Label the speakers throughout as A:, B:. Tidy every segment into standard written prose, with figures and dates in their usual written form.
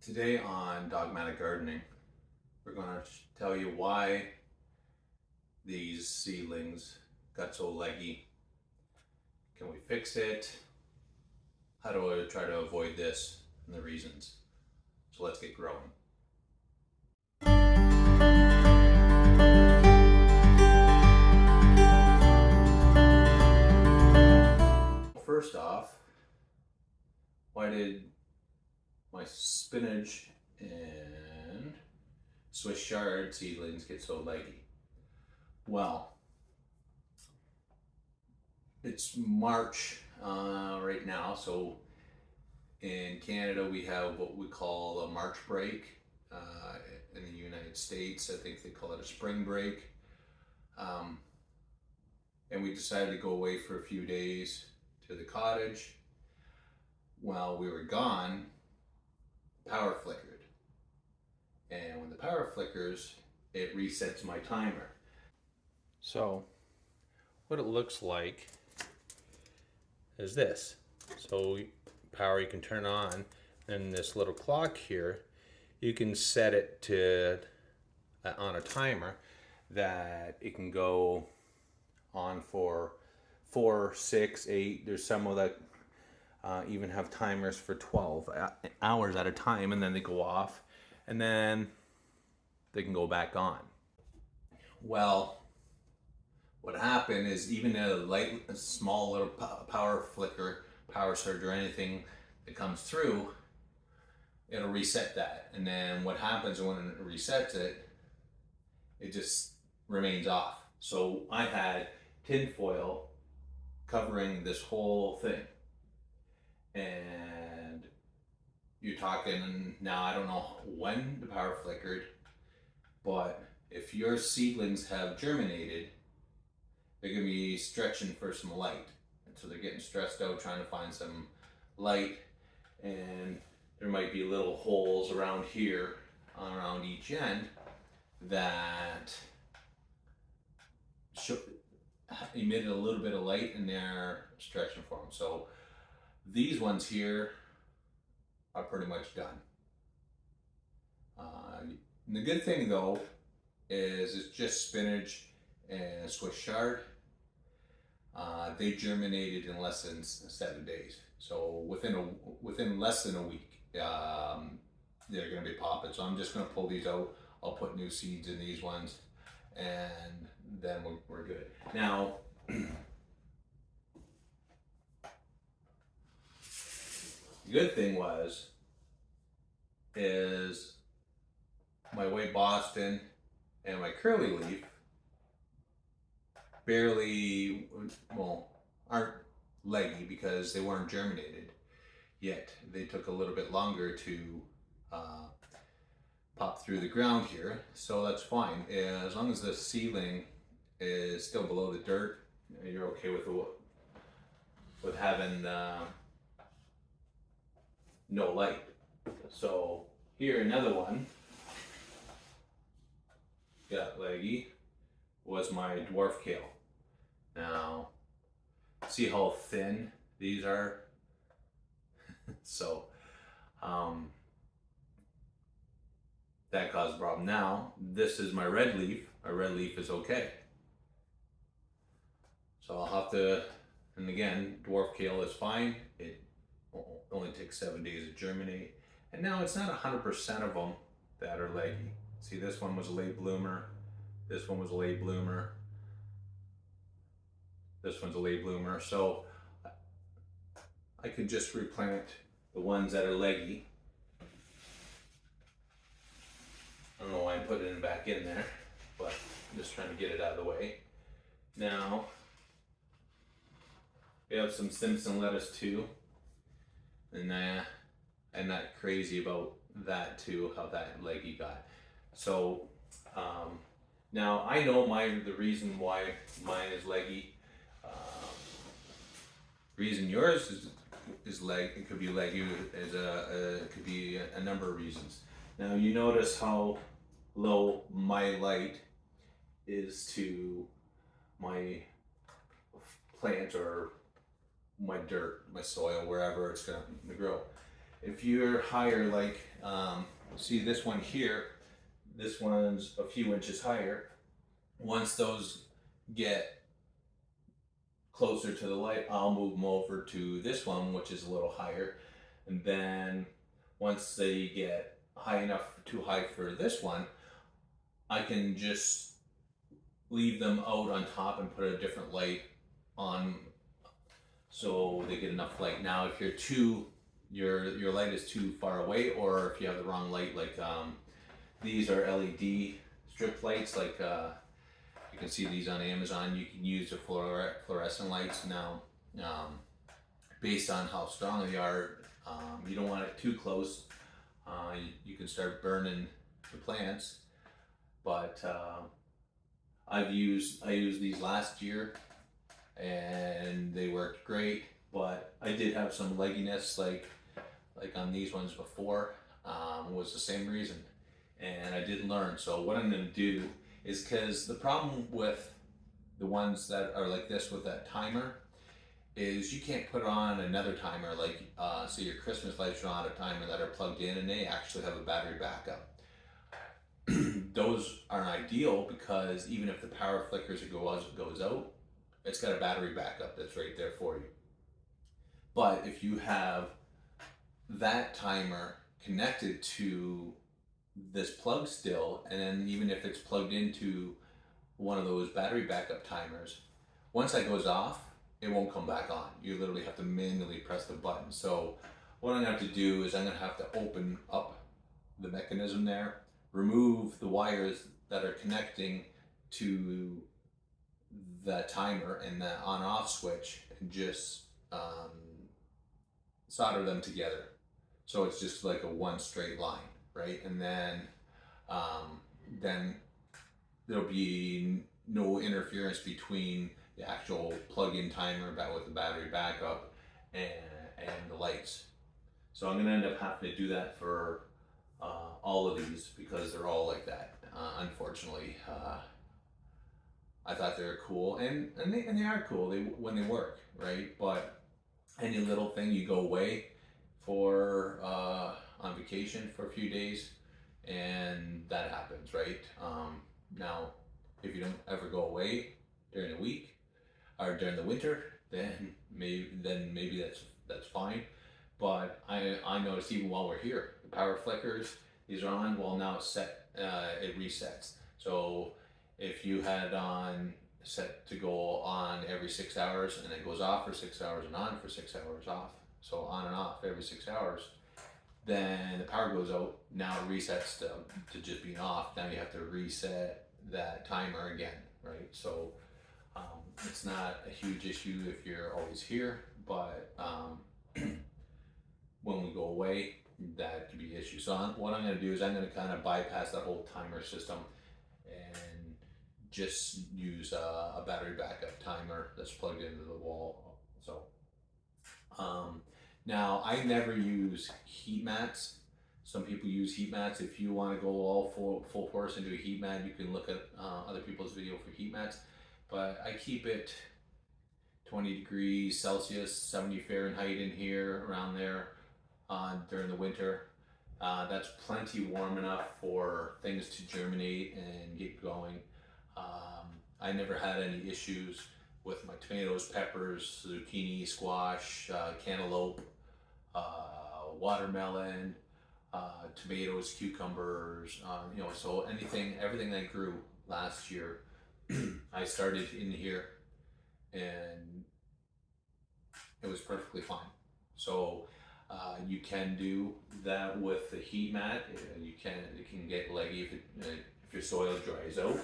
A: Today on Dogmatic Gardening, we're going to tell you why these seedlings got so leggy. Can we fix it? How do I try to avoid this and the reasons? So let's get growing. First off, why did my spinach and Swiss chard seedlings get so leggy? Well, it's March right now, so in Canada we have what we call a March break. In the United States, I think they call it a spring break. And we decided to go away for a few days to the cottage. While we were gone, power flickered. And when the power flickers, it resets my timer. So what it looks like is this. So power you can turn on, and this little clock here, you can set it to on a timer that it can go on for 4, 6, 8. There's some of that even have timers for 12 hours at a time, and then they go off, and then they can go back on. Well, what happened is even a small little power flicker, power surge, or anything that comes through, it'll reset that. And then what happens when it resets it, it just remains off. So I had tin foil covering this whole thing. And you're talking now, I don't know when the power flickered, but if your seedlings have germinated, they're going to be stretching for some light. And so they're getting stressed out trying to find some light, and there might be little holes around here, around each end, that emitted a little bit of light, and they're stretching for them. So these ones here are pretty much done. And the good thing though is it's just spinach and Swiss chard. They germinated in less than 7 days. So within less than a week, they're going to be popping. So I'm just going to pull these out. I'll put new seeds in these ones, and then we're good. Now, the good thing is my white Boston and my curly leaf barely, aren't leggy because they weren't germinated yet. They took a little bit longer to pop through the ground here, so that's fine. As long as the seedling is still below the dirt, you're okay with having no light. So here, another one got leggy was my dwarf kale. Now, see how thin these are? So that caused a problem. Now, this is my red leaf. My red leaf is okay. So I'll have to, and again, dwarf kale is fine. It only takes 7 days to germinate. And now it's not 100% of them that are leggy. See, this one was a late bloomer. This one was a late bloomer. This one's a late bloomer. So I could just replant the ones that are leggy. I don't know why I'm putting it back in there, but I'm just trying to get it out of the way. Now, we have some Simpson lettuce too. And I'm not crazy about that too, how that leggy got. So now I know the reason why mine is leggy. Reason yours is it could be leggy it could be a number of reasons. Now you notice how low my light is to my plant or my dirt, my soil, wherever it's going to grow. If you're higher, like see this one here, this one's a few inches higher. Once those get closer to the light, I'll move them over to this one, which is a little higher. And then once they get high enough, too high for this one, I can just leave them out on top and put a different light on so they get enough light. Now, if your light is too far away, or if you have the wrong light, like these are LED strip lights, like you can see these on Amazon. You can use the fluorescent lights now. Based on how strong they are, you don't want it too close. You can start burning the plants. But I used these last year, and they worked great. But I did have some legginess, like on these ones before. Was the same reason, and I did learn. So what I'm going to do is, because the problem with the ones that are like this with that timer is you can't put on another timer, like say your Christmas lights are on a timer that are plugged in and they actually have a battery backup. Those aren't ideal, because even if the power flickers or goes out, it's got a battery backup that's right there for you. But if you have that timer connected to this plug still, and then even if it's plugged into one of those battery backup timers, once that goes off, it won't come back on. You literally have to manually press the button. So what I'm going to have to do is I'm going to have to open up the mechanism there, remove the wires that are connecting to the timer and the on-off switch, and just solder them together. So it's just like a one straight line, right? And then there'll be no interference between the actual plug-in timer with the battery backup and the lights. So I'm going to end up having to do that for all of these, because they're all like that. Unfortunately, I thought they were cool, and they are cool when they work, right? But any little thing, you go away for on vacation for a few days, and that happens, right? Now, if you don't ever go away during the week or during the winter, then maybe that's fine. But I noticed even while we're here, the power flickers, these are on. Well, now it's set. It resets. So if you had on set to go on every 6 hours, and it goes off for 6 hours and on for 6 hours off, so on and off every 6 hours, then the power goes out. Now it resets to just being off. Now you have to reset that timer again, right? So it's not a huge issue if you're always here, but when we go away, that could be an issue. So what I'm going to do is I'm going to kind of bypass that whole timer system and just use a battery backup timer that's plugged into the wall. So now I never use heat mats. Some people use heat mats. If you want to go all full force into a heat mat, you can look at other people's video for heat mats. But I keep it 20 degrees Celsius, 70 Fahrenheit in here, around there during the winter. That's plenty warm enough for things to germinate and get going. I never had any issues with my tomatoes, peppers, zucchini, squash, cantaloupe, watermelon, tomatoes, cucumbers, so everything that grew last year, I started in here, and it was perfectly fine. So you can do that with the heat mat. It can get leggy if your soil dries out.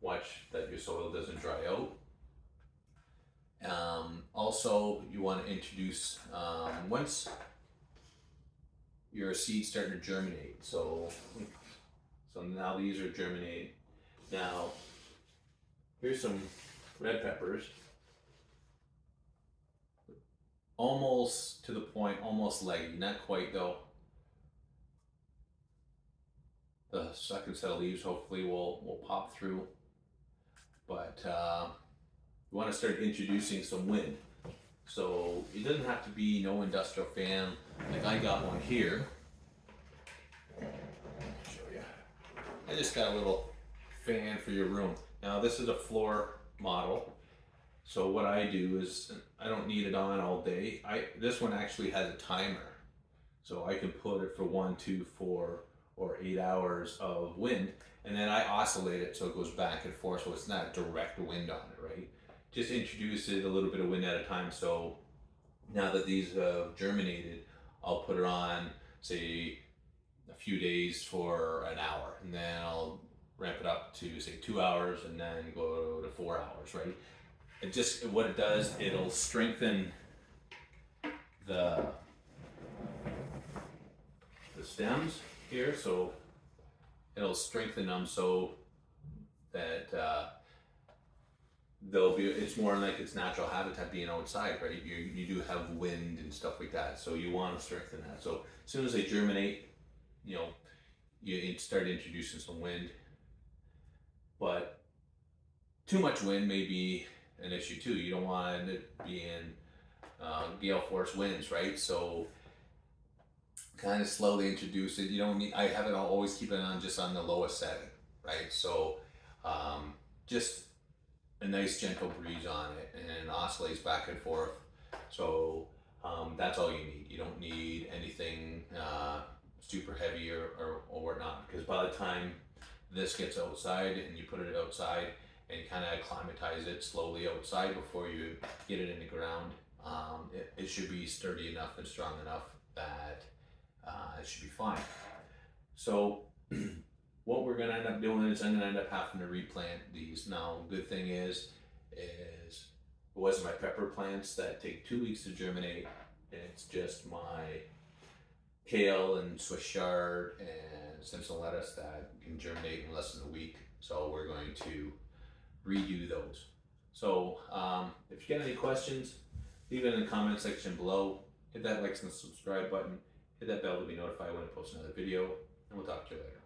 A: Watch that your soil doesn't dry out. Also, you want to introduce once your seed's starting to germinate. So now these are germinating. Now here's some red peppers. Almost to the point, almost leggy, not quite though. The second set of leaves hopefully will pop through, but you want to start introducing some wind. So it doesn't have to be no industrial fan. Like I got one here. Show you. I just got a little fan for your room. Now this is a floor model. So what I do is I don't need it on all day. This one actually has a timer. So I can put it for 1, 2, 4, or 8 hours of wind, and then I oscillate it so it goes back and forth, so it's not direct wind on it, right? Just introduce it a little bit of wind at a time. So now that these have germinated, I'll put it on, say, a few days for an hour, and then I'll ramp it up to say 2 hours, and then go to 4 hours, right? It just, what it does, it'll strengthen the stems here, so it'll strengthen them so that they'll be, it's more like its natural habitat being outside, right? You do have wind and stuff like that, so you want to strengthen that. So as soon as they germinate, you know, you start introducing some wind, but too much wind may be an issue too. You don't want it being gale force winds, right? So kind of slowly introduce it. You don't need, I have it, I'll always keep it on just on the lowest setting, right? So just a nice gentle breeze on it, and it oscillates back and forth. So that's all you need. You don't need anything super heavy or whatnot, because by the time this gets outside and you put it outside and kind of acclimatize it slowly outside before you get it in the ground, it should be sturdy enough and strong enough that it should be fine. So what we're gonna end up doing is I'm gonna end up having to replant these. Now, good thing is it wasn't my pepper plants that take 2 weeks to germinate. It's just my kale and Swiss chard and Simpson lettuce that can germinate in less than a week. So we're going to redo those. So if you get any questions, leave it in the comment section below. Hit that like and subscribe button. Hit that bell to be notified when I post another video, and we'll talk to you later.